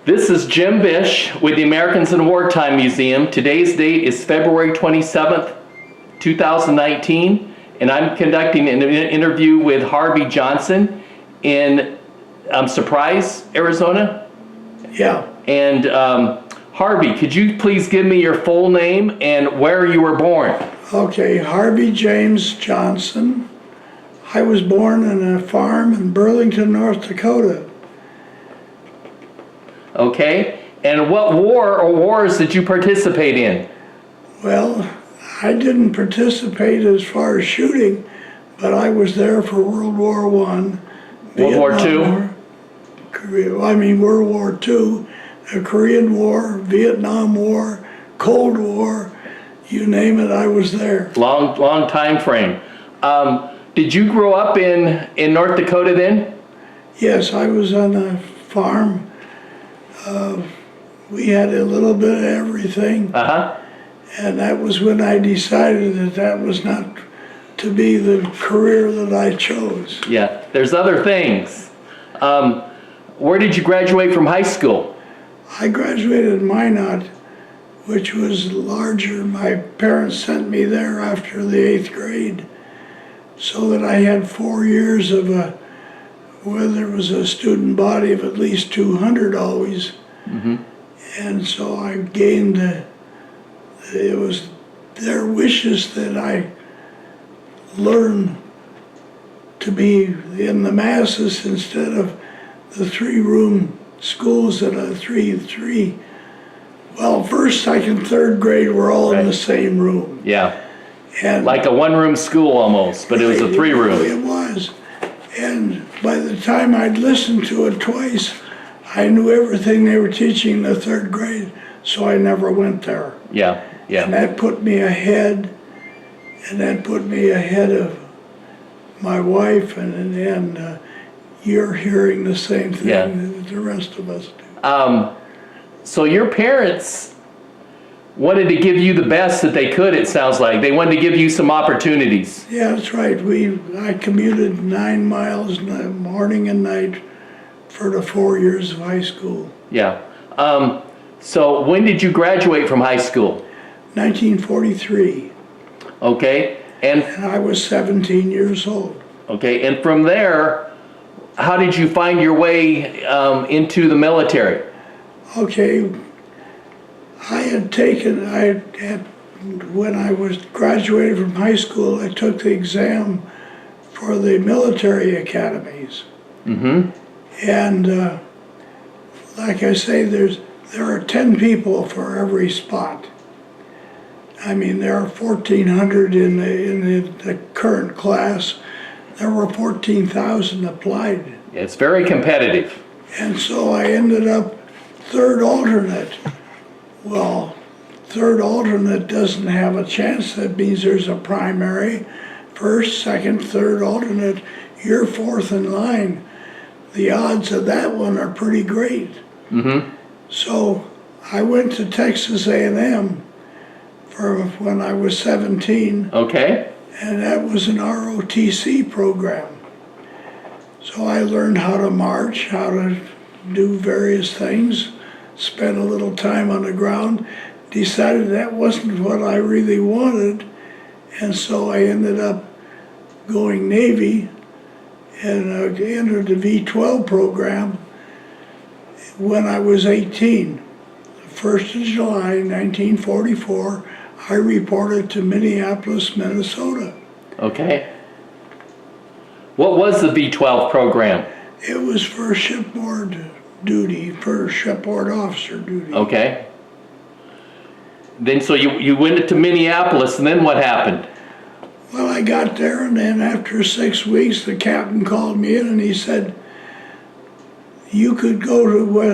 This is Jim Bish with the Americans in Wartime Museum. Today's date is February 27th, 2019, and I'm conducting an interview with Harvey Johnson in Surprise, Arizona. Yeah. And Harvey, could you please give me your full name and where you were born? Okay, Harvey James Johnson. I was born on a farm in Burlington, North Dakota. Okay, and what war or wars did you participate in? Well, I didn't participate as far as shooting, but I was there for World War I. World War II? World War II, the Korean War, Vietnam War, Cold War, you name it, I was there. Long time frame. Did you grow up in North Dakota then? Yes, I was on a farm. We had a little bit of everything. And that was when I decided that that was not to be the career that I chose. Yeah, there's other things. Where did you graduate from high school? I graduated Minot, which was larger. My parents sent me there after the 8th grade so that I had 4 years of where there was a student body of at least 200 always. And so I gained, it was their wishes that I learn to be in the masses instead of the 3-room schools that are well, first, second, third grade were all in the same room. Yeah, and like a one-room school almost, but it was a 3-room. It was. And by the time I'd listened to it twice, I knew everything they were teaching in the 3rd grade, so I never went there. Yeah, yeah. And that put me ahead, of my wife, and you're hearing the same thing that the rest of us do. So your parents wanted to give you the best that they could, it sounds like. They wanted to give you some opportunities. Yeah, that's right. I commuted 9 miles in the morning and night for the 4 years of high school. Yeah. So when did you graduate from high school? 1943. Okay. And I was 17 years old. Okay, and from there, how did you find your way into the military? Okay, when I was graduated from high school, I took the exam for the military academies. And like I say, there are 10 people for every spot. I mean, there are 1,400 in the current class. There were 14,000 applied. It's very competitive. And so I ended up 3rd alternate. Well, 3rd alternate doesn't have a chance. That means there's a primary, 1st, 2nd, 3rd alternate. You're 4th in line. The odds of that one are pretty great. So I went to Texas A&M for when I was 17. Okay. And that was an ROTC program. So I learned how to march, how to do various things, spent a little time on the ground, decided that wasn't what I really wanted, and so I ended up going Navy and entered the V-12 program when I was 18. The 1st of July, 1944, I reported to Minneapolis, Minnesota. Okay. What was the V-12 program? It was for shipboard duty, for shipboard officer duty. Okay. Then so you went to Minneapolis, and then what happened? Well, I got there, and then after 6 weeks, the captain called me in, and he said, you could go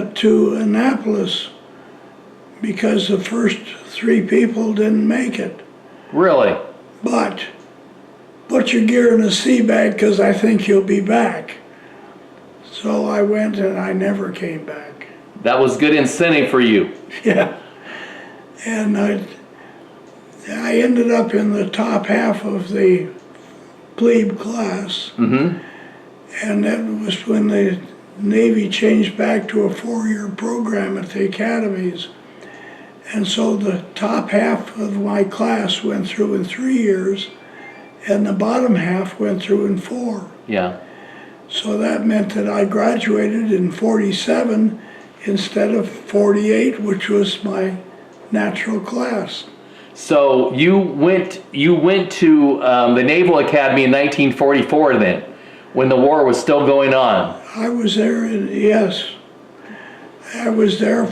to Annapolis because the first 3 people didn't make it. Really? But put your gear in a sea bag because I think you'll be back. So I went and I never came back. That was good incentive for you. Yeah. And I ended up in the top half of the plebe class. And that was when Navy changed back to a 4-year program at the academies. And so the top half of my class went through in 3 years, and the bottom half went through in 4. Yeah. So that meant that I graduated in 47 instead of 48, which was my natural class. So you went to the Naval Academy in 1944 then, when the war was still going on. I was there, yes. I was there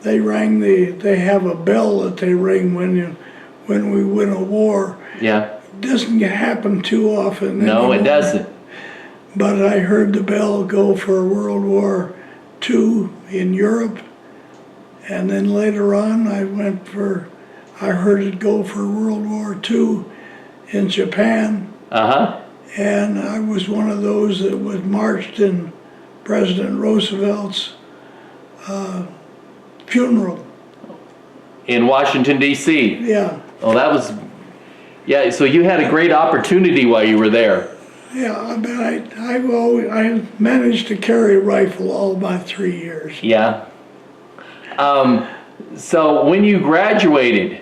they have a bell that they ring when we win a war. Yeah. It doesn't happen too often No, anymore. it doesn't. But I heard the bell go for World War II in Europe, and then later on I heard it go for World War II in Japan. Uh-huh. And I was one of those that was marched in President Roosevelt's funeral. In Washington, D.C. Yeah, Oh, that was, yeah, so you had a great opportunity while you were there. yeah. But I managed to carry a rifle all my 3 years. Yeah. So when you graduated,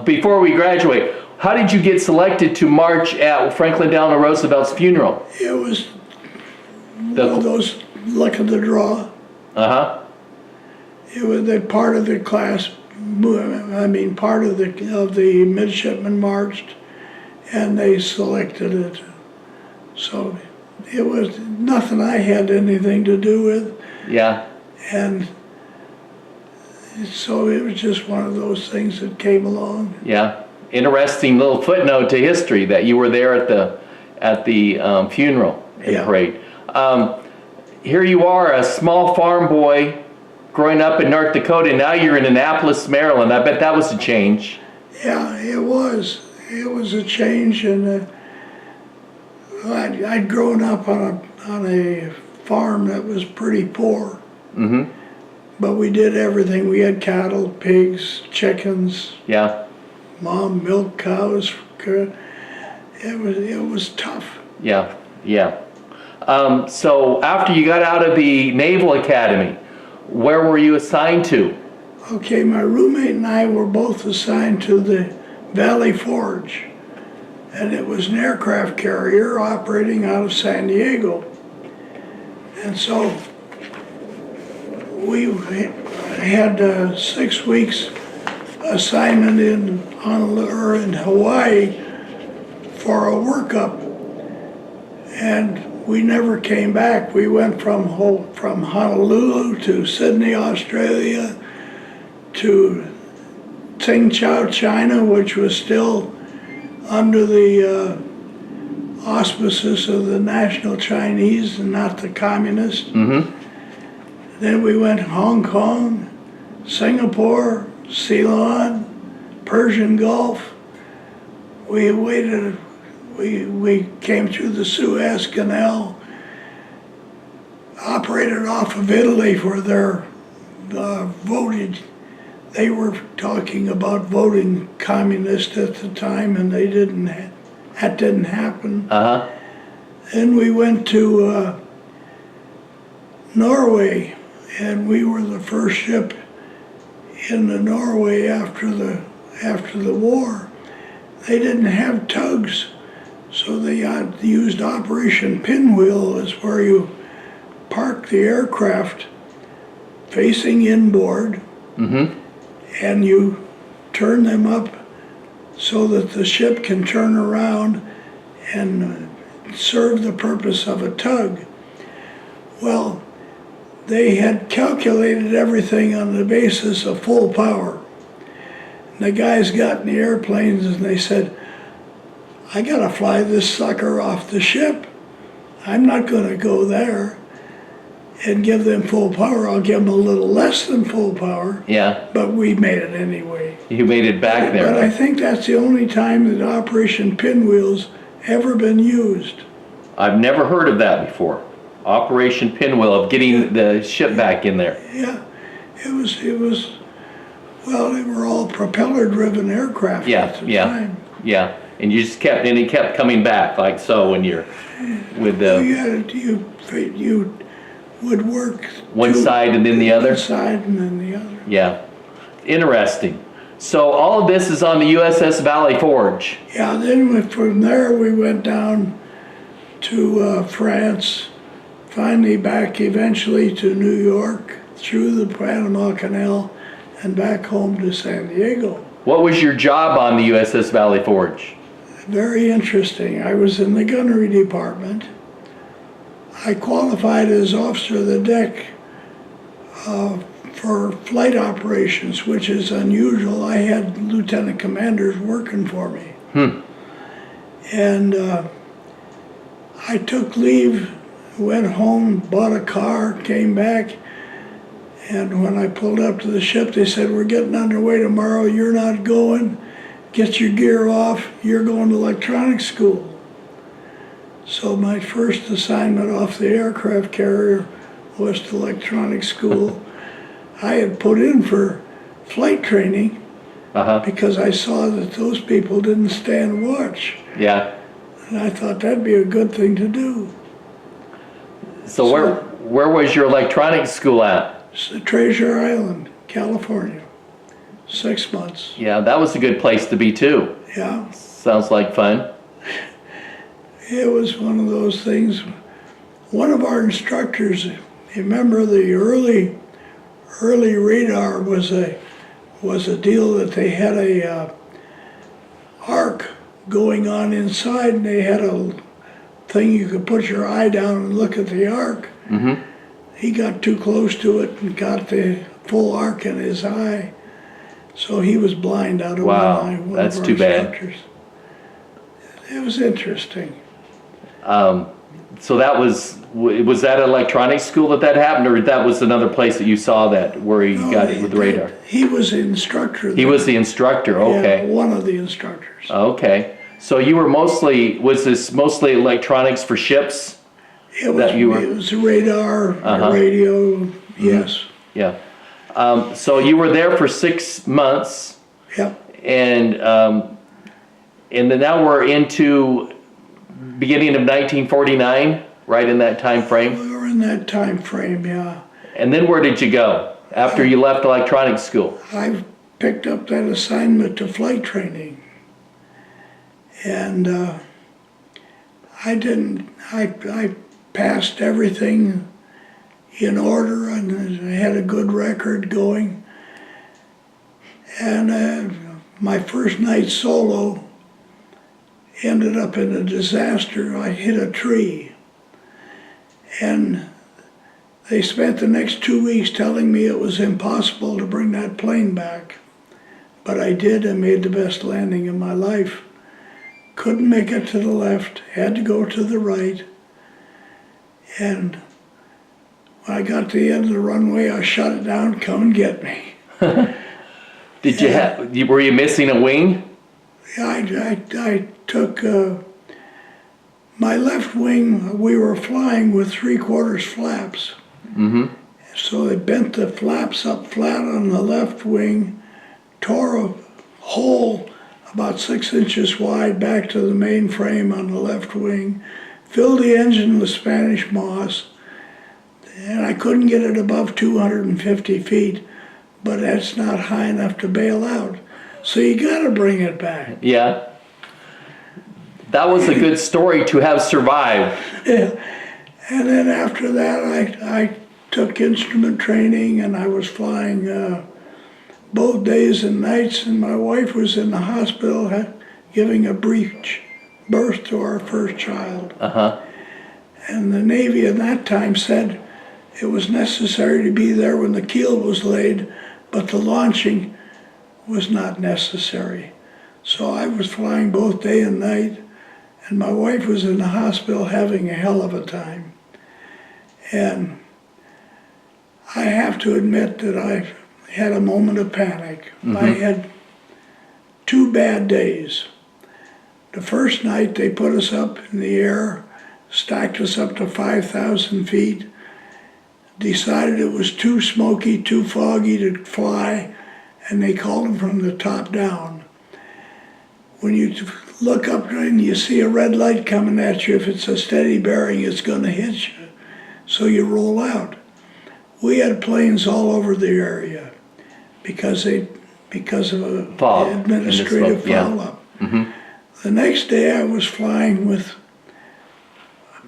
before we graduate, how did you get selected to march at Franklin Delano Roosevelt's funeral? It was one of those luck of the draw. Uh-huh. It was a part of the class. Part of the midshipmen marched, and they selected it. So it was nothing I had anything to do with, Yeah. and so it was just one of those things that came along. Yeah. Interesting little footnote to history that you were there at the funeral and Yeah. parade. Here you are, a small farm boy growing up in North Dakota. Now you're in Annapolis, Maryland. I bet that was a change. Yeah, it was. It was a change, and I'd grown up on a farm that was pretty poor. Mm-hmm. But we did everything. We had cattle, pigs, chickens, Yeah. mom milk cows. It was tough. Yeah. Yeah. So after you got out of the Naval Academy, where were you assigned to? Okay, my roommate and I were both assigned to the Valley Forge, and it was an aircraft carrier operating out of San Diego. And so we had 6 weeks assignment in Honolulu or in Hawaii for a workup, and we never came back. We went from Honolulu to Sydney, Australia, to Tsingtao, China, which was still under the auspices of the National Chinese and not the Communists. Mm-hmm. Then we went to Hong Kong, Singapore, Ceylon, Persian Gulf. We waited. We came through the Suez Canal, operated off of Italy for their voting. They were talking about voting communist at the time, and that didn't happen. Uh-huh. Then we went to Norway, and we were the first ship in the Norway after the war. They didn't have tugs, so they used Operation Pinwheel, as where you park the aircraft facing inboard, Mm-hmm. and you turn them up so that the ship can turn around and serve the purpose of a tug. Well, they had calculated everything on the basis of full power. And the guys got in the airplanes and they said, I gotta fly this sucker off the ship. I'm not gonna go there and give them full power. I'll give them a little less than full power. Yeah. But we made it anyway. You made it back there. But I think that's the only time that Operation Pinwheel's ever been used. I've never heard of that before. Operation Pinwheel, of getting the ship back in there. Yeah, it was, well, they were all propeller-driven aircraft at the time. Yeah. And you just and it kept coming back, like so when you're with the... You would work One side and then the other? one side and then the other. Yeah. Interesting. So all of this is on the USS Valley Forge. Yeah, then from there we went down to France, finally back eventually to New York, through the Panama Canal, and back home to San Diego. What was your job on the USS Valley Forge? Very interesting. I was in the gunnery department. I qualified as officer of the deck for flight operations, which is unusual. I had lieutenant commanders working for me. And I took leave, went home, bought a car, came back, and when I pulled up to the ship, they said, "We're getting underway tomorrow. You're not going. Get your gear off. You're going to electronics school." So my first assignment off the aircraft carrier was to electronics school. I had put in for flight training because I saw that those people didn't stand watch. Yeah. And I thought that'd be a good thing to do. So where was your electronics school at? So Treasure Island, California, 6 months. Yeah, that was a good place to be too. Yeah, Sounds like fun. it was one of those things. One of our instructors, you remember the early radar was a deal that they had a arc going on inside, and they had a thing you could put your eye down and look at the arc. He got too close to it and got the full arc in his eye, so he was blind out of one eye. One that's of our too bad. instructors. It was interesting. So that was that electronics school that happened, or that was another place that you saw that where you got it with the radar? He was the instructor. He was the instructor. Okay. Yeah, one of the instructors. Okay. So you were was this mostly electronics for ships? It was radar, radio, yes. Yeah. So you were there for 6 months, Yep. and then now we're into beginning of 1949, right in that time frame. We were in that time frame, yeah. And then where did you go after you left electronics school? I picked up that assignment to flight training. And I passed everything in order and I had a good record going. And my first night solo ended up in a disaster. I hit a tree. And they spent the next 2 weeks telling me it was impossible to bring that plane back. But I did and made the best landing of my life. Couldn't make it to the left, had to go to the right. And when I got to the end of the runway, I shut it down, come and get me. Were you missing a wing? I took my left wing, we were flying with 3/4 flaps. So I bent the flaps up flat on the left wing, tore a hole about 6 inches wide back to the main frame on the left wing, filled the engine with Spanish moss, and I couldn't get it above 250 feet, but that's not high enough to bail out. So you gotta bring it back. Yeah. That was a good story to have survived. Yeah. And then after that, I took instrument training and I was flying both days and nights, and my wife was in the hospital giving a breech birth to our first child. And the Navy at that time said it was necessary to be there when the keel was laid, but the launching was not necessary. So I was flying both day and night, and my wife was in the hospital having a hell of a time. And I have to admit that I had a moment of panic. I had 2 bad days. The first night they put us up in the air, stacked us up to 5,000 feet, decided it was too smoky, too foggy to fly, and they called them from the top down. When you look up and you see a red light coming at you, if it's a steady bearing, it's going to hit you. so you roll out. We had planes all over the area because of a Fog. administrative And the smoke, foul-up. The next day I was flying with,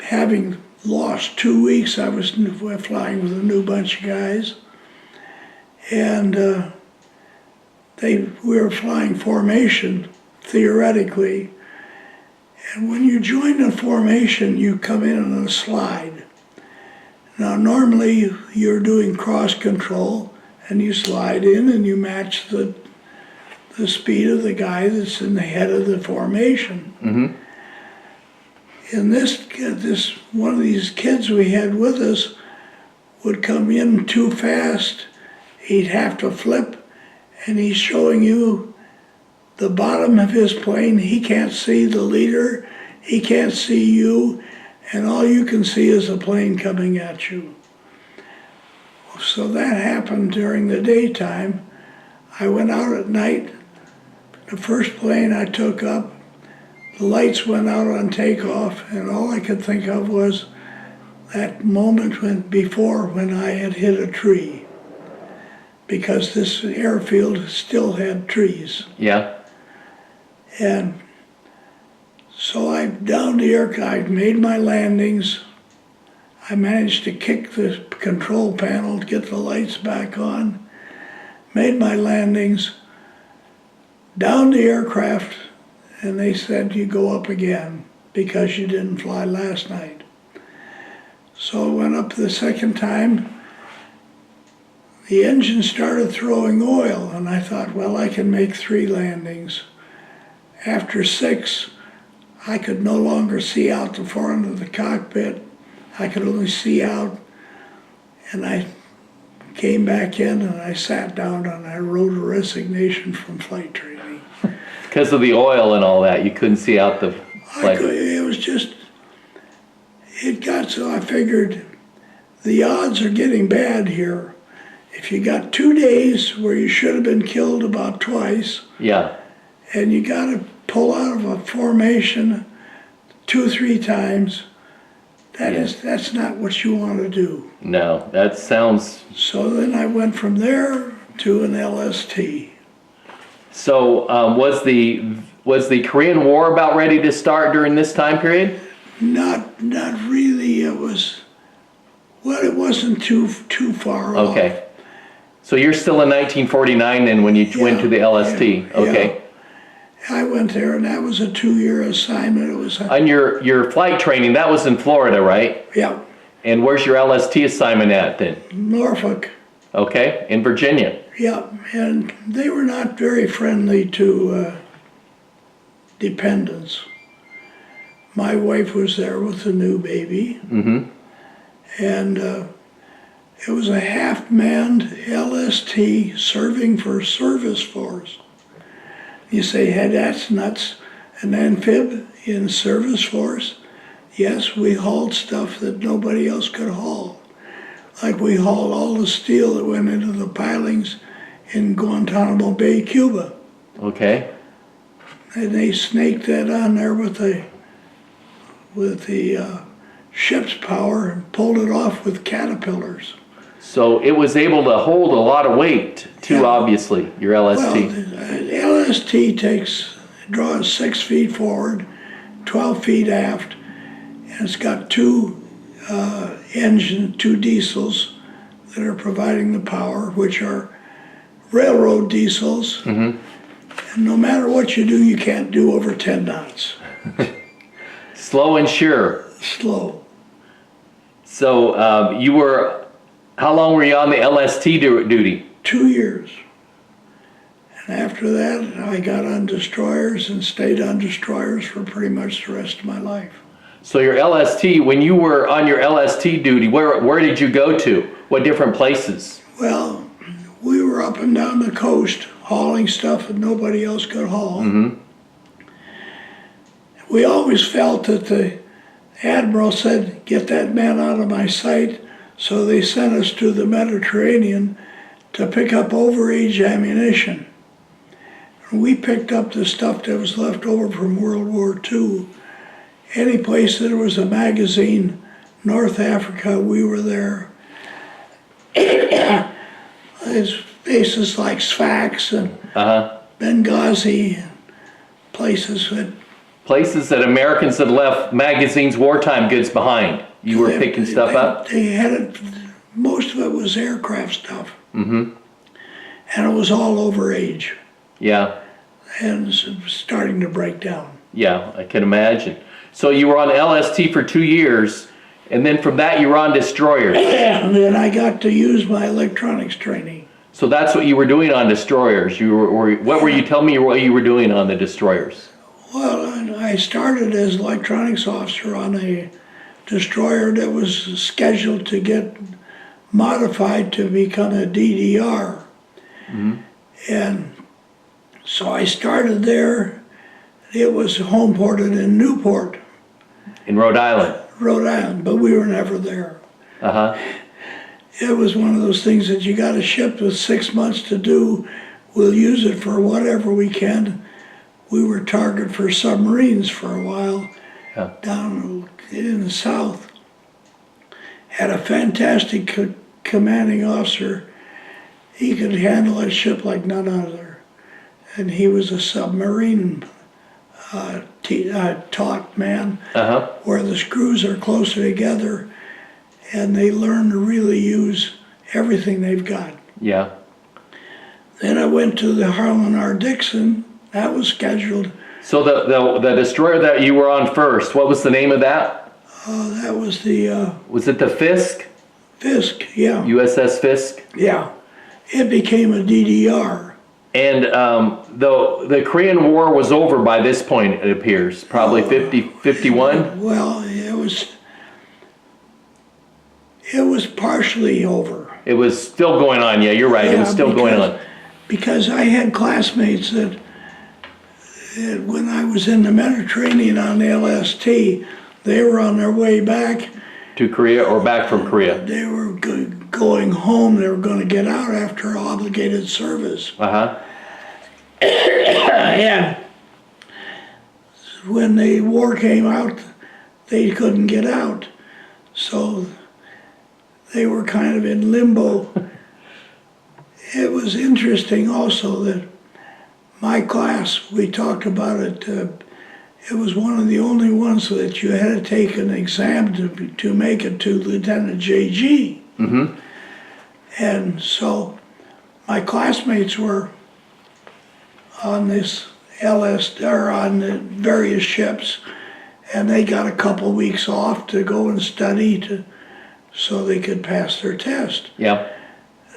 having lost 2 weeks, I was flying with a new bunch of guys. And we were flying formation, theoretically. And when you join a formation, you come in on a slide. Now, normally you're doing cross control, and you slide in and you match the speed of the guy that's in the head of the formation. And this one of these kids we had with us would come in too fast. He'd have to flip, and he's showing you the bottom of his plane. He can't see the leader, he can't see you, and all you can see is a plane coming at you. So that happened during the daytime. I went out at night. The first plane I took up, the lights went out on takeoff, and all I could think of was that moment before when I had hit a tree, because this airfield still had trees. Yeah. And so I downed the air, I made my landings. I managed to kick the control panel to get the lights back on, made my landings, downed the aircraft, and they said, you go up again because you didn't fly last night. So I went up the second time. The engine started throwing oil, and I thought, well, I can make 3 landings. After 6, I could no longer see out the front of the cockpit. I could only see out, and I came back in and I sat down and I wrote a resignation from flight training. Because of the oil and all that, you couldn't see out the flight. It got so I figured the odds are getting bad here. If you got 2 days where you should have been killed about twice, Yeah. and you got to pull out of a formation 2 or 3 times, that's not what you want to do. No, that sounds... So then I went from there to an LST. So was the Korean War about ready to start during this time period? Not really. It wasn't too far off. Okay. So you're still in 1949 then when you went to the LST. Okay. Yeah. I went there, and that was a 2-year assignment. It was. On your flight training, that was in Florida, right? Yeah. And where's your LST assignment at then? Norfolk. Okay, in Virginia. Yeah, and they were not very friendly to dependents. My wife was there with a new baby, and it was a half-manned LST serving for service force. You say, hey, that's nuts. An amphib in service force? Yes, we hauled stuff that nobody else could haul. Like we hauled all the steel that went into the pilings in Guantanamo Bay, Cuba. Okay. And they snaked that on there with the ship's power and pulled it off with caterpillars. So it was able to hold a lot of weight too, Yeah. Obviously, your LST. Well, the LST draws 6 feet forward, 12 feet aft, and it's got 2 diesels that are providing the power, which are railroad diesels. And no matter what you do, you can't do over 10 knots. Slow and sure. Slow. So how long were you on the LST duty? 2 years. And after that, I got on destroyers and stayed on destroyers for pretty much the rest of my life. So your LST, when you were on your LST duty, where did you go to? What different places? Well, we were up and down the coast hauling stuff that nobody else could haul. We always felt that the admiral said, get that man out of my sight, so they sent us to the Mediterranean to pick up overage ammunition. We picked up the stuff that was left over from World War II. Any place that there was a magazine North Africa, we were there. There's bases like Sfax and Benghazi, places that Americans had left magazines, wartime goods behind. You were picking stuff up? They had it, most of it was aircraft stuff. And it was all over age. Yeah. And it was starting to break down. Yeah, I can imagine. So you were on LST for 2 years, and then from that you were on destroyers. And then I got to use my electronics training. So that's what you were doing on destroyers. What were you telling me what you were doing on the destroyers? Well, I started as electronics officer on a destroyer that was scheduled to get modified to become a DDR. And so I started there. It was home ported in Newport, In Rhode Island? Rhode Island, but we were never there. It was one of those things that you got a ship with 6 months to do. We'll use it for whatever we can. We were target for submarines for a while down in the south. Had a fantastic commanding officer. He could handle a ship like none other. And he was a submarine taught man, where the screws are closer together and they learn to really use everything they've got. Yeah. Then I went to the Harlan R. Dixon. That was scheduled. So the destroyer that you were on first, what was the name of that? That was the Was it the Fisk? Fisk, yeah. USS Fisk? Yeah. It became a DDR. And the Korean War was over by this point, it appears. Probably 51? Well, it was partially over. It was still going on, yeah, you're right. It was still going on. Because I had classmates that when I was in the Mediterranean on LST, they were on their way back. To Korea or back from Korea? They were going home. They were going to get out after obligated service. And when the war came out, they couldn't get out. So they were kind of in limbo. It was interesting also that my class, we talked about it, it was one of the only ones that you had to take an exam to make it to Lieutenant JG. And so my classmates were on this or on the various ships, and they got a couple weeks off to go and study so they could pass their test. Yeah.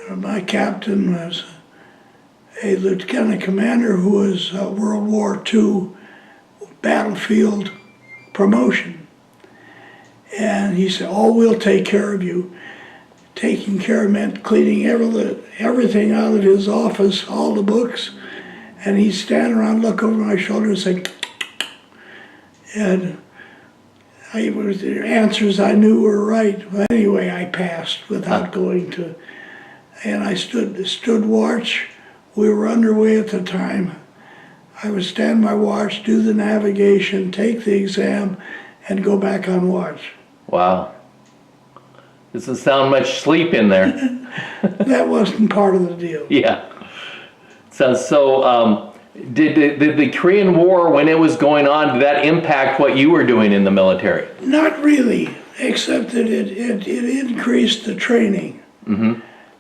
My captain was a lieutenant commander who was a World War II battlefield promotion. And he said, "Oh, we'll take care of you." Taking care meant cleaning everything out of his office, all the books. And he'd stand around, look over my shoulder and say, and the answers I knew were right. Well, anyway, I passed without going to, and I stood watch. We were underway at the time. I would stand my watch, do the navigation, take the exam, and go back on watch. Wow. Doesn't sound much sleep in there. That wasn't part of the deal. Yeah. So, did the Korean War, when it was going on, did that impact what you were doing in the military? Not really, except that it increased the training.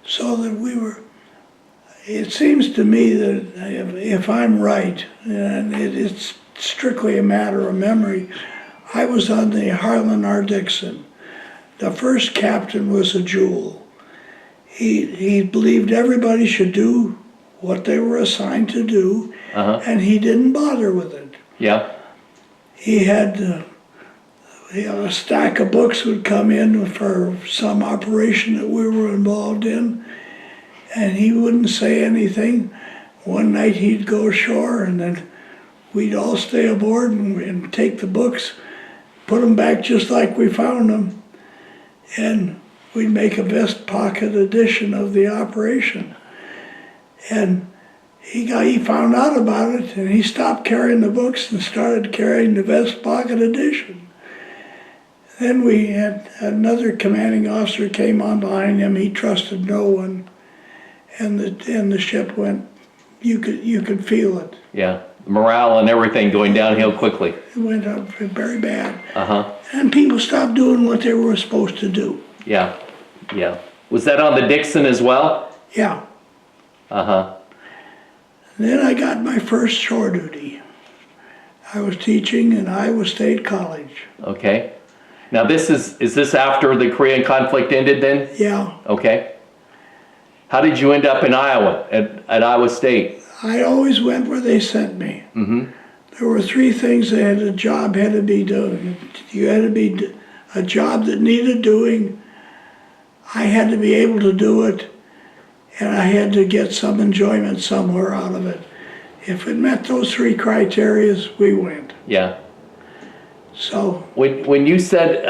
So that it seems to me that if I'm right, and it's strictly a matter of memory, I was on the Harlan R. Dixon. The first captain was a jewel. He believed everybody should do what they were assigned to do, and he didn't bother with it. Yeah. He had a stack of books would come in for some operation that we were involved in, and he wouldn't say anything. One night he'd go ashore, and then we'd all stay aboard and take the books, put them back just like we found them, and we'd make a vest pocket edition of the operation. And he found out about it, and he stopped carrying the books and started carrying the vest pocket edition. Then we had another commanding officer came on behind him. He trusted no one, and the ship went. You could feel it. Yeah. Morale and everything going downhill quickly. It went up very bad. Uh-huh. And people stopped doing what they were supposed to do. Yeah. Yeah. Was that on the Dixon as well? Yeah. Uh-huh. Then I got my first shore duty. I was teaching in Iowa State College. Okay. Now is this after the Korean conflict ended then? Yeah. Okay. How did you end up in Iowa, at Iowa State? I always went where they sent me. Mm-hmm. There were three things that a job had to be done. You had to be a job that needed doing. I had to be able to do it, and I had to get some enjoyment somewhere out of it. If it met those three criteria, we went. Yeah. So When you said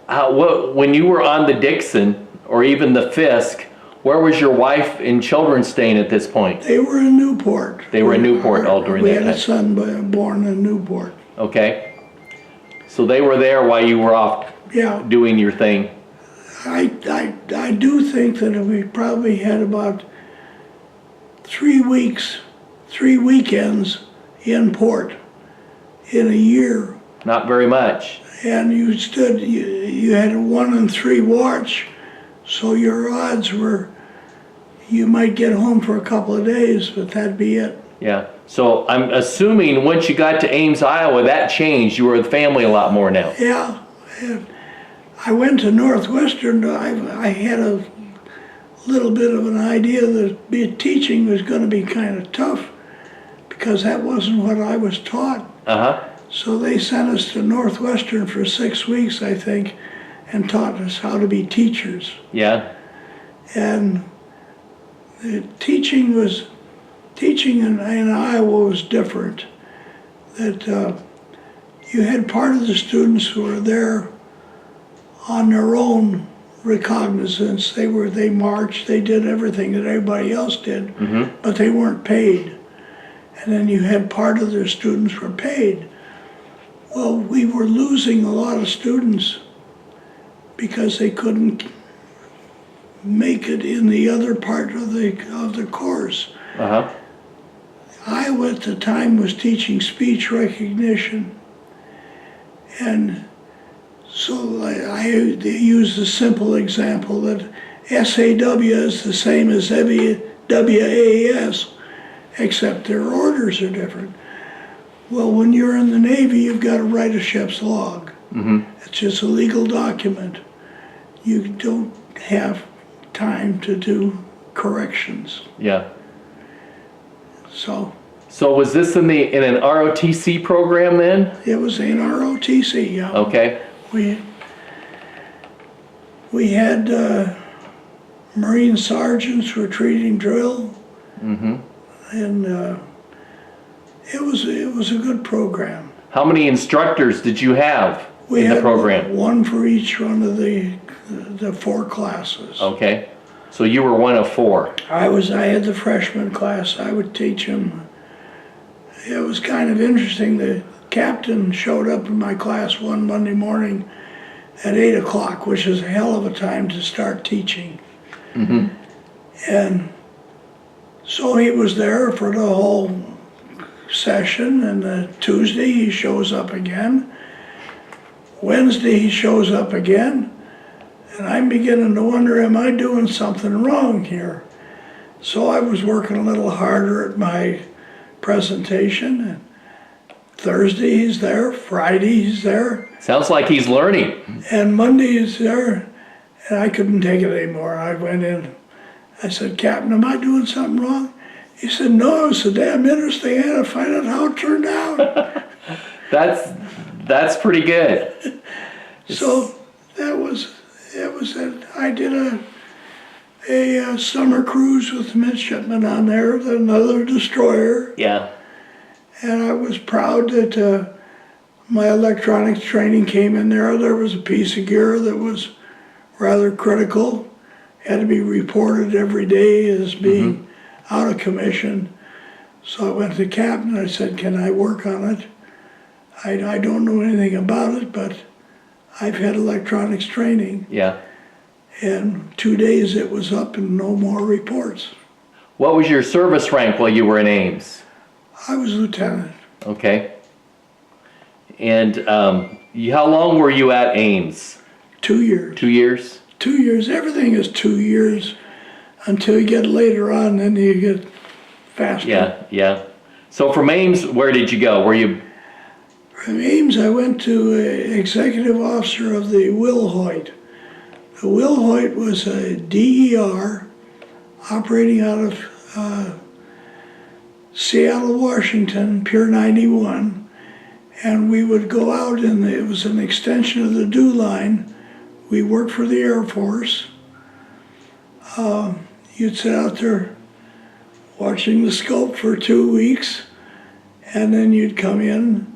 when you were on the Dixon or even the Fisk, where was your wife and children staying at this point? they were in Newport. They were in Newport all during We that had a time. son born in Newport. Okay. So they were there while you were off Yeah. doing your thing. I do think that we probably had about 3 weekends in port in a year. Not very much. And you had a 1 in 3 watch, so your odds were you might get home for a couple of days, but that'd be it. Yeah. So I'm assuming once you got to Ames, Iowa, that changed. You were with family a lot more now. Yeah. And I went to Northwestern. I had a little bit of an idea that teaching was going to be kind of tough because that wasn't what I was taught. Uh-huh. So they sent us to Northwestern for 6 weeks, I think, and taught us how to be teachers. Yeah. And the teaching in Iowa was different. That you had part of the students who were there on their own recognizance. They marched, they did everything that everybody else did, but they weren't paid. And then you had part of their students were paid. Well, we were losing a lot of students because they couldn't make it in the other part of the course. Uh-huh. Iowa at the time was teaching speech recognition, and so I used a simple example that SAW is the same as WAS, except their orders are different. Well, when you're in the Navy, you've got to write a ship's log. It's just a legal document. You don't have time to do corrections. Yeah. So was this in an ROTC program then? it was in ROTC, yeah. Okay. We had Marine sergeants retreating drill, and it was a good program. How many instructors did you have We in the had program? one for each one of the 4 classes. Okay. So you were one of 4. I had the freshman class. I would teach them. It was kind of interesting. The captain showed up in my class one Monday morning at 8 o'clock, which is a hell of a time to start teaching. And so he was there for the whole session, and Tuesday he shows up again. Wednesday he shows up again, and I'm beginning to wonder, am I doing something wrong here? So I was working a little harder at my presentation, and Thursday he's there, Friday he's there, Sounds like he's learning. and Monday he's there, and I couldn't take it anymore. I went in, I said, Captain, am I doing something wrong? He said, no, it was so damn interesting, I had to find out how it turned out. That's pretty good. So that was it. I did a summer cruise with midshipmen on there, with another destroyer, Yeah. and I was proud that my electronics training came in there. There was a piece of gear that was rather critical, had to be reported every day as being out of commission. So I went to the captain and I said, can I work on it? I don't know anything about it, but I've had electronics training, Yeah. and 2 days it was up and no more reports. What was your service rank while you were in Ames? I was lieutenant. Okay. And how long were you at Ames? 2 years. 2 years? 2 years. Everything is 2 years until you get later on, then you get faster. Yeah, yeah. So from Ames, where did you go? Were you? From Ames, I went to executive officer of the WWII. The WWII was a DER operating out of Seattle, Washington, Pier 91, and we would go out and it was an extension of the DEW line. We worked for the Air Force. You'd sit out there watching the scope for 2 weeks, and then you'd come in,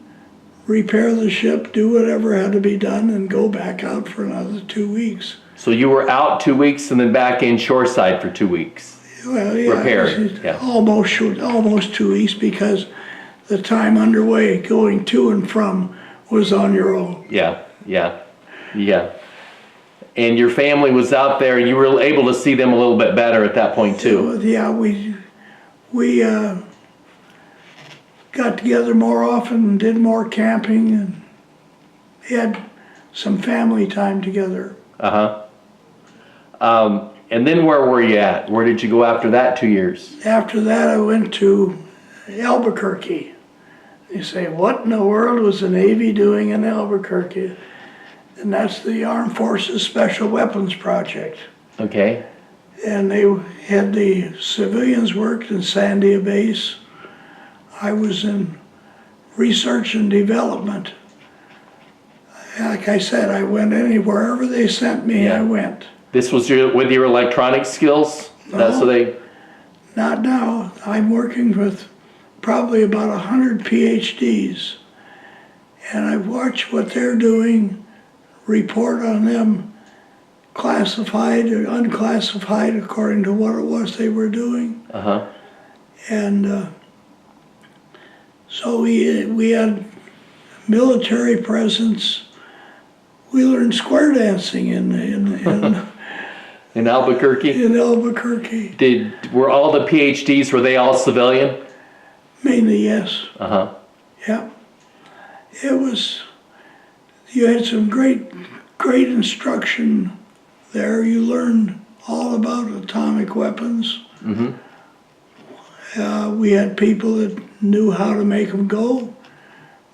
repair the ship, do whatever had to be done, and go back out for another 2 weeks. So you were out 2 weeks and then back in shoreside for 2 weeks. Well, yeah, Repaired, yeah. almost 2 weeks, because the time underway going to and from was on your own. Yeah, yeah, yeah. And your family was out there, and you were able to see them a little bit better at that point too. Yeah, we got together more often, did more camping, and had some family time together. And then where were you at? Where did you go after that 2 years? After that, I went to Albuquerque. You say, what in the world was the Navy doing in Albuquerque? And that's the Armed Forces Special Weapons Project. Okay. And they had the civilians worked in Sandia Base. I was in research and development. Like I said, I went wherever they sent me, Yeah. I went. This was with your electronic skills? That's so they. Not now. I'm working with probably about 100 PhDs. And I watch what they're doing, report on them, classified or unclassified according to what it was they were doing. And so we had military presence. We learned square dancing in In Albuquerque? in Albuquerque. Were all the PhDs, were they all civilian? Mainly, yes. Yeah. It was, you had some great instruction there. You learned all about atomic weapons. We had people that knew how to make them go.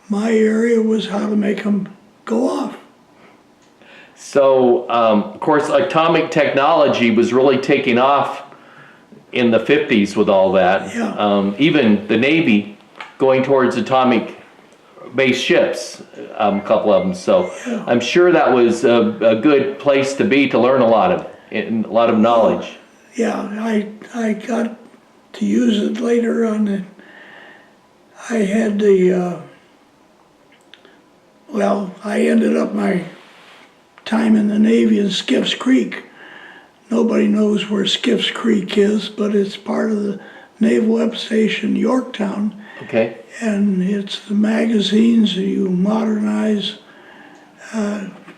My area was how to make them go off. So, of course, atomic technology was really taking off in the 50s with all that. Yeah. Even the Navy going towards atomic-based ships, a couple of them. So Yeah. I'm sure that was a good place to be to learn a lot of knowledge. Yeah, I got to use it later on. I had I ended up my time in the Navy in Skiff's Creek. Nobody knows where Skiff's Creek is, but it's part of the Naval Weapon Station, Yorktown. Okay. And it's the magazines you modernize,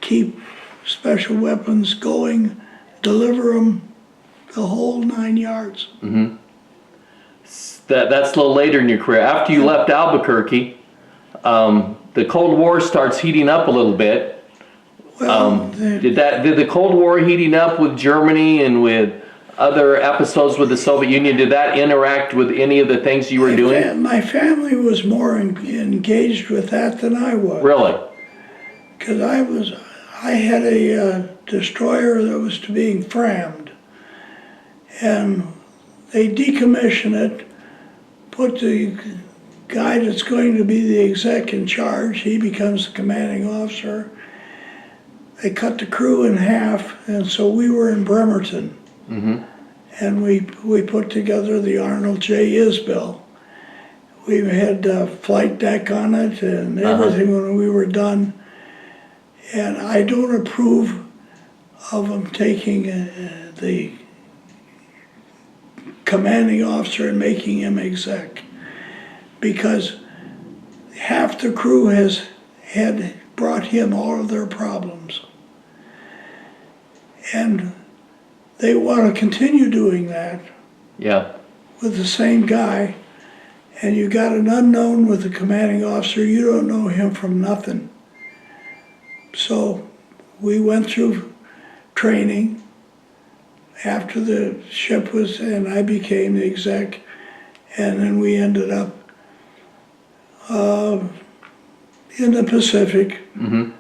keep special weapons going, deliver them, the whole 9 yards. That's a little later in your career. After you left Albuquerque, the Cold War starts heating up a little bit. Well, Did the Cold War heating up with Germany and with other episodes with the Soviet Union, did that interact with any of the things you were doing? My family was more engaged with that than I was. Really? Because I had a destroyer that was being frammed, and they decommission it, put the guy that's going to be the exec in charge, he becomes the commanding officer. They cut the crew in half, and so we were in Bremerton. And we put together the Arnold J. Isbell. We had a flight deck on it and everything when we were done. And I don't approve of them taking the commanding officer and making him exec, because half the crew had brought him all of their problems. And they want to continue doing that Yeah. with the same guy. And you got an unknown with the commanding officer, you don't know him from nothing. So we went through training after the ship was, and I became the exec, and then we ended up in the Pacific. Mm-hmm.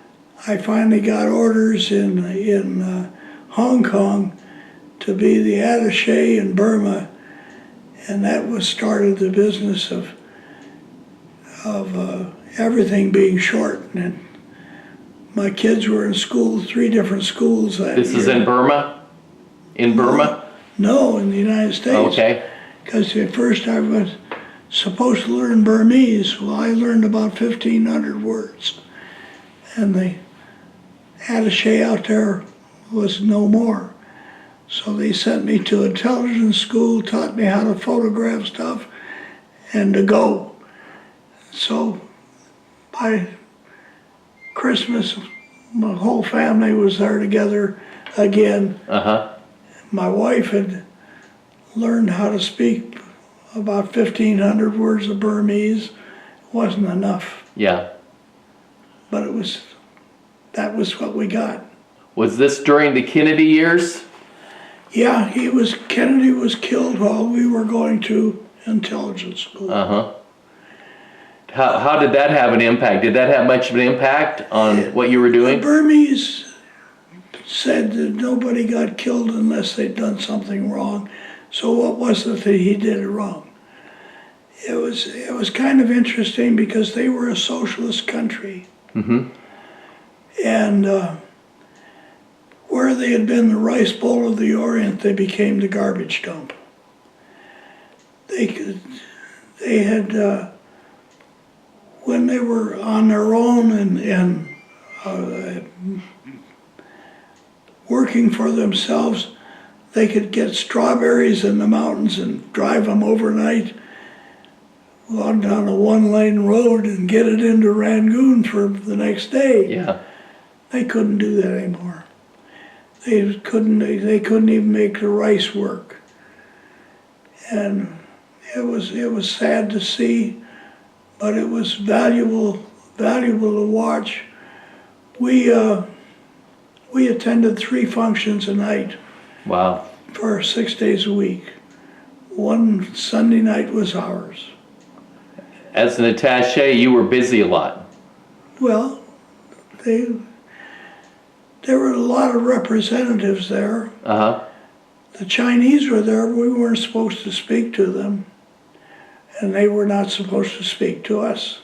I finally got orders in Hong Kong to be the attaché in Burma, and that was started the business of everything being short. And my kids were in school, 3 different schools that This is year. in Burma? In Burma? No, in the United States. Okay. Because at first I was supposed to learn Burmese. Well, I learned about 1,500 words. And the attaché out there was no more. So they sent me to intelligence school, taught me how to photograph stuff, and to go. So by Christmas, my whole family was there together again. Uh-huh. My wife had learned how to speak about 1,500 words of Burmese. It wasn't enough, Yeah. but that was what we got. Was this during the Kennedy years? Yeah, Kennedy was killed while we were going to intelligence school. Uh-huh. How did that have an impact? Did that have much of an impact on what you were The doing? Burmese said that nobody got killed unless they'd done something wrong. So what was it that he did wrong? It was kind of interesting because they were a socialist country. Mm-hmm. And where they had been the rice bowl of the Orient, they became the garbage dump. They had, when they were on their own and working for themselves, they could get strawberries in the mountains and drive them overnight on down a 1-lane road and get it into Rangoon for the next day. Yeah. They couldn't do that anymore. They couldn't even make the rice work. And it was sad to see, but it was valuable to watch. We attended 3 functions a night Wow. for 6 days a week. One Sunday night was ours. As an attaché, you were busy a lot. Well, there were a lot of representatives there. Uh-huh. The Chinese were there. We weren't supposed to speak to them, and they were not supposed to speak to us.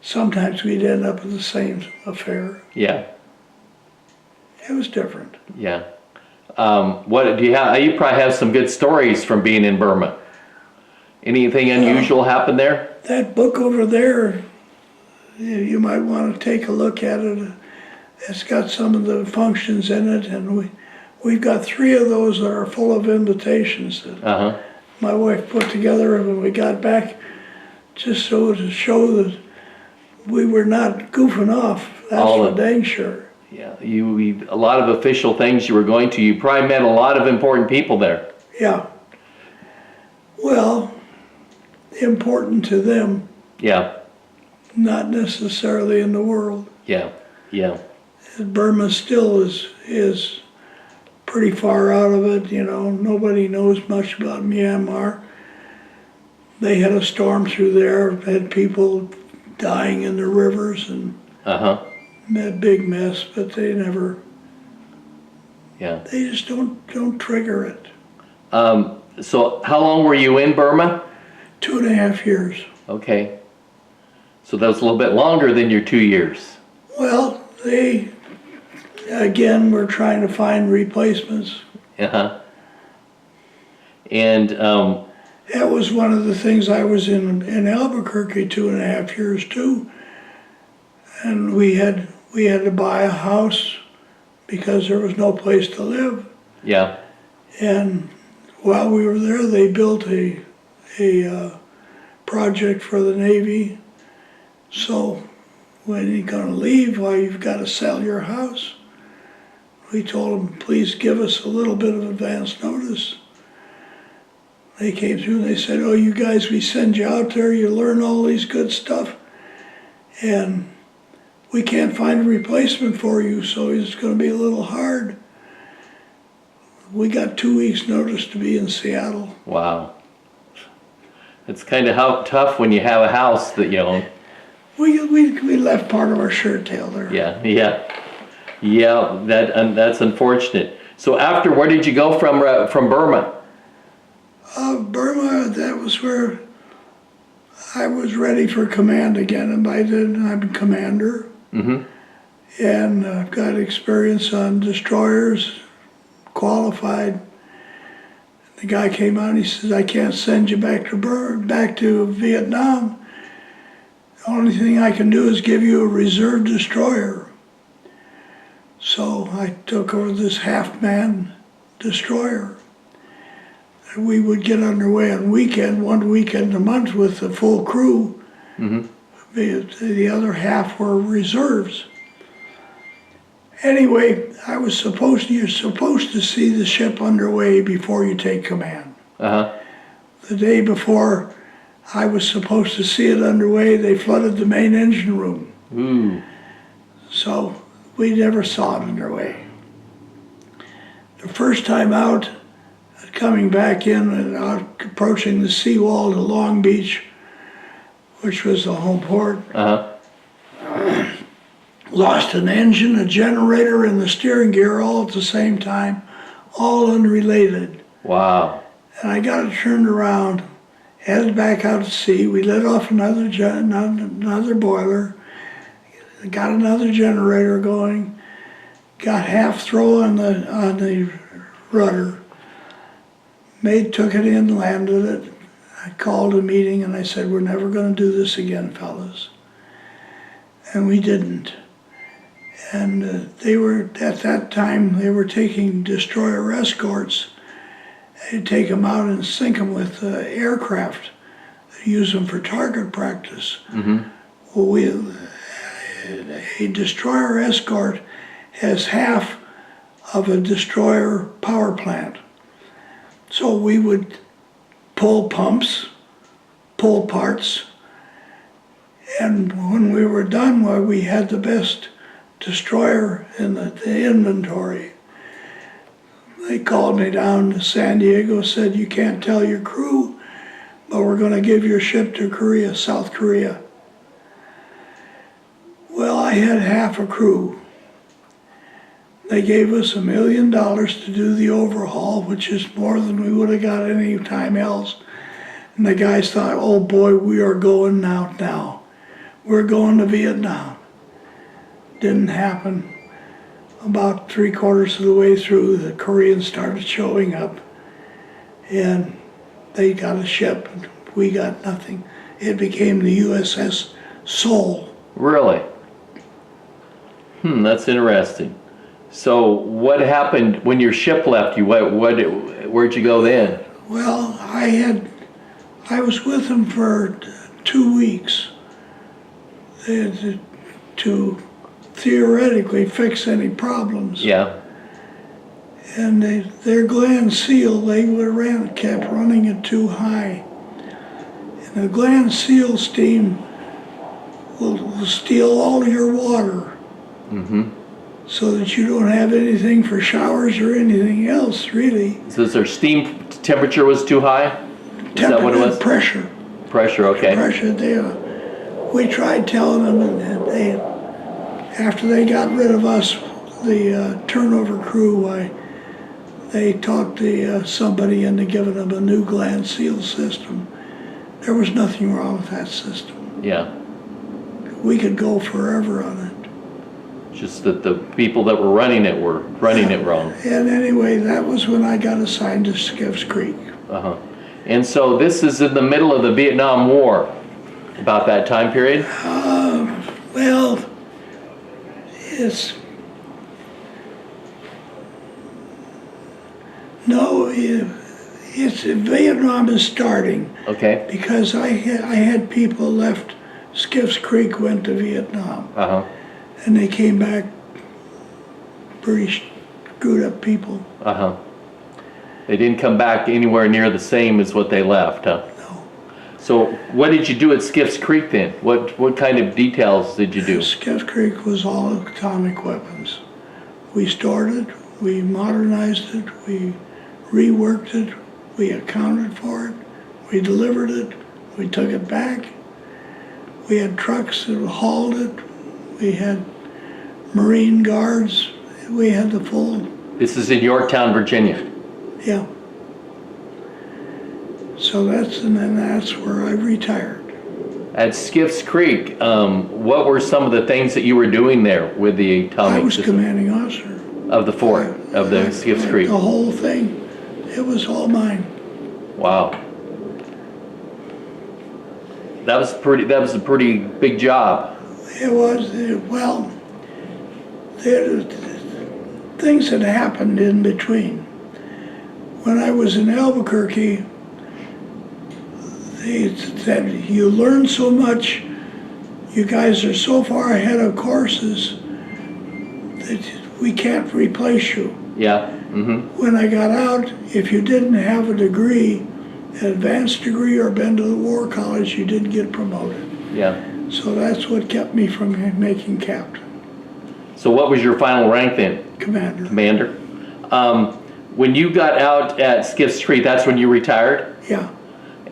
Sometimes we'd end up with the same affair. Yeah. It was different. Yeah. What do you have? You probably have some good stories from being in Burma. Anything unusual happen there? That book over there, you might want to take a look at it. It's got some of the functions in it, and we've got 3 of those that are full of invitations that Uh-huh. my wife put together when we got back, just so to show that we were not goofing off. That's for dang sure. Yeah. A lot of official things you were going to. You probably met a lot of important people there. Yeah. Well, important to them, Yeah. not necessarily in the world. Yeah. Yeah. Burma still is pretty far out of it, you know. Nobody knows much about Myanmar. They had a storm through there, had people dying in the rivers, and Uh-huh. a big mess, but they Yeah. just don't trigger it. So how long were you in Burma? 2.5 years. Okay. So that was a little bit longer than your 2 years. Well, they, again, were trying to find replacements. Uh-huh. And That was one of the things. I was in Albuquerque 2.5 years too. And we had to buy a house because there was no place to live. yeah. And while we were there, they built a project for the Navy. So when are you gonna leave? Well, you've got to sell your house. We told them, please give us a little bit of advance notice. They came through and they said, oh, you guys, we send you out there, you learn all these good stuff, and we can't find a replacement for you, so it's gonna be a little hard. We got 2 weeks notice to be in Seattle. Wow. It's kind of tough when you have a house that you own. We left part of our shirt tail there. Yeah. That's unfortunate. So where did you go from Burma? Burma, that was where I was ready for command again, and by then I'm a commander. Mm-hmm. And I've got experience on destroyers, qualified. The guy came out and he says, I can't send you back to Vietnam. The only thing I can do is give you a reserve destroyer. So I took over this half-man destroyer. And we would get underway on one weekend a month with the full crew. Mm-hmm. The other half were reserves. Anyway, you're supposed to see the ship underway before you take command. Uh-huh. The day before I was supposed to see it underway, they flooded the main engine room. Ooh. So we never saw it underway. The first time out, coming back in and out, approaching the seawall to Long Beach, which was the home port, lost an engine, a generator, and the steering gear all at the same time, all unrelated. Wow. And I got it turned around, headed back out to sea. We let off another boiler, got another generator going, got half throw on the rudder, took it in, landed it. I called a meeting and I said, we're never going to do this again, fellas. And we didn't. And at that time, they were taking destroyer escorts. They'd take them out and sink them with aircraft, use them for target practice. Mm-hmm. Well, a destroyer escort has half of a destroyer power plant. So we would pull pumps, pull parts, and when we were done, well, we had the best destroyer in the inventory. They called me down to San Diego, said, you can't tell your crew, but we're going to give your ship to Korea, South Korea. Well, I had half a crew. They gave us $1 million to do the overhaul, which is more than we would have got any time else. And the guys thought, oh boy, we are going out now. We're going to Vietnam. Didn't happen. About 3/4 of the way through, the Koreans started showing up, and they got a ship, and we got nothing. It became the USS Seoul. Really? That's interesting. So what happened when your ship left you? Where'd you go then? Well, I was with them for 2 weeks to theoretically fix any problems. Yeah. And their gland seal, kept running it too high. And the gland seal steam will steal all your water. Mm-hmm. So that you don't have anything for showers or anything else, really. So their steam temperature was too high? Is that what it was? Pressure. Pressure, okay. Pressure. We tried telling them, and after they got rid of us, the turnover crew, they talked somebody into giving them a new gland seal system. There was nothing wrong with that system. Yeah. We could go forever on it. Just that the people that were running it were running it wrong. And anyway, that was when I got assigned to Skiff's Creek. Uh-huh. And so this is in the middle of the Vietnam War, about that time period? Well, it's... No, it's Vietnam is starting. Okay. Because I had people left Skiff's Creek went to Vietnam, Uh-huh. and they came back pretty screwed up people. Uh-huh. They didn't come back anywhere near the same as what they left, huh? No. So what did you do at Skiff's Creek then? What kind of details did you do? Skiff Creek was all atomic weapons. We stored it, we modernized it, we reworked it, we accounted for it, we delivered it, we took it back. We had trucks that hauled it, we had Marine guards, we had the full, This is in Yorktown, Virginia. yeah. So that's where I retired. At Skiff's Creek, what were some of the things that you were doing there with the atomic I was system commanding officer. of the fort, of the Skiff's Creek? The whole thing, it was all mine. Wow. That was a pretty big job. It was, well, there, things had happened in between. When I was in Albuquerque, they said, you learn so much, you guys are so far ahead of courses that we can't replace you. Yeah. Mm-hmm. When I got out, if you didn't have a degree, an advanced degree or been to the War College, you didn't get promoted. Yeah. So that's what kept me from making captain, So what was your final rank then? commander. Commander. When you got out at Skiff's Creek, that's when you retired? Yeah.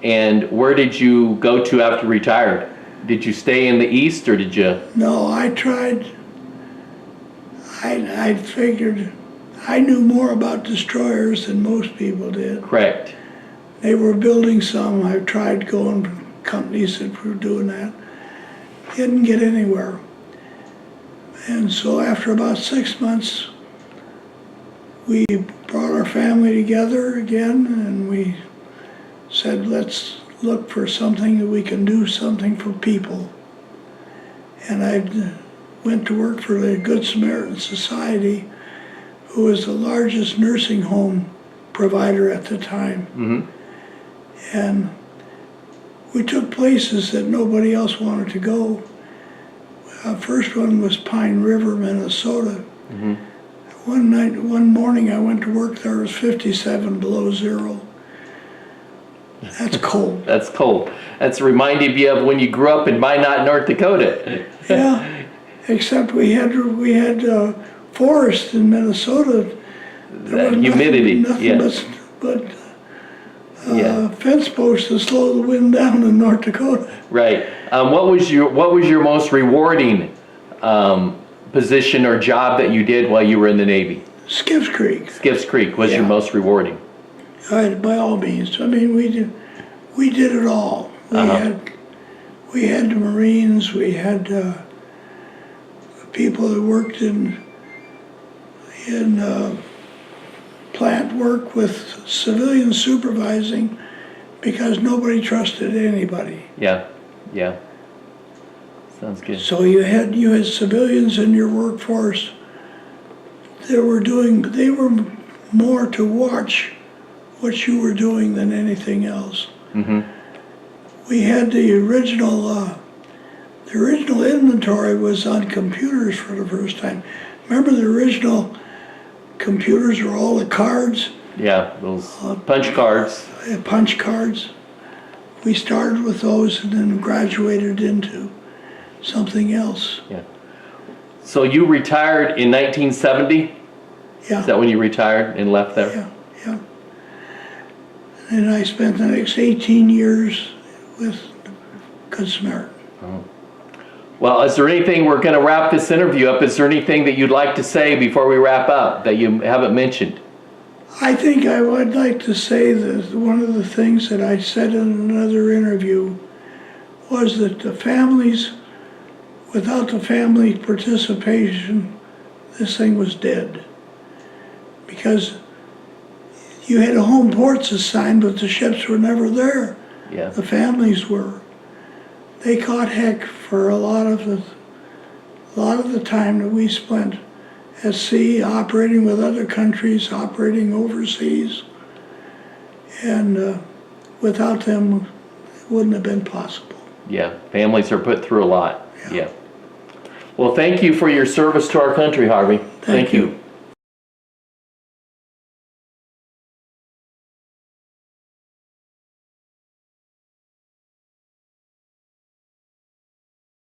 And where did you go to after you retired? Did you stay in the East or did you? No, I tried. I figured I knew more about destroyers than most people did. Correct. They were building some. I tried going to companies that were doing that. Didn't get anywhere. And so after about 6 months, we brought our family together again and we said, let's look for something that we can do something for people. And I went to work for the Good Samaritan Society, who was the largest nursing home provider at the time. Mm-hmm. And we took places that nobody else wanted to go. First one was Pine River, Minnesota. Mm-hmm. One morning I went to work there, it was 57 below zero. That's cold. That's cold. That's reminding you of when you grew up in Minot, North Dakota. Yeah, except we had forest in Minnesota. There That was humidity, nothing yes. but Yeah. fence posts to slow the wind down in North Dakota. Right. What was your most rewarding position or job that you did while you were in the Navy? Skiff's Creek. Skiff's Creek was your Yeah. most rewarding. By all means. I mean, we did it all. We had the Marines. We had people that worked in plant work with civilian supervising because nobody trusted anybody. Yeah. Yeah. Sounds good. So you had civilians in your workforce that they were more to watch what you were doing than anything else. Mm-hmm. We had the original inventory was on computers for the first time. Remember the original computers were all the cards, Yeah, those punch cards. punch cards. We started with those and then graduated into something else. Yeah. So you retired in 1970? Yeah. Is that when you retired and left there? Yeah, yeah. And I spent the next 18 years with Good Samaritan. Well, is there anything, we're going to wrap this interview up, is there anything that you'd like to say before we wrap up that you haven't mentioned? I think I would like to say that one of the things that I said in another interview was that without the family participation, this thing was dead. Because you had a home ports assigned, but the ships were never there. Yeah. The families were. They caught heck for a lot of the time that we spent at sea, operating with other countries, operating overseas, and without them, it wouldn't have been possible. Yeah, families are put through a lot. Yeah. Yeah. Well, thank you for your service to our country, Harvey. Thank you.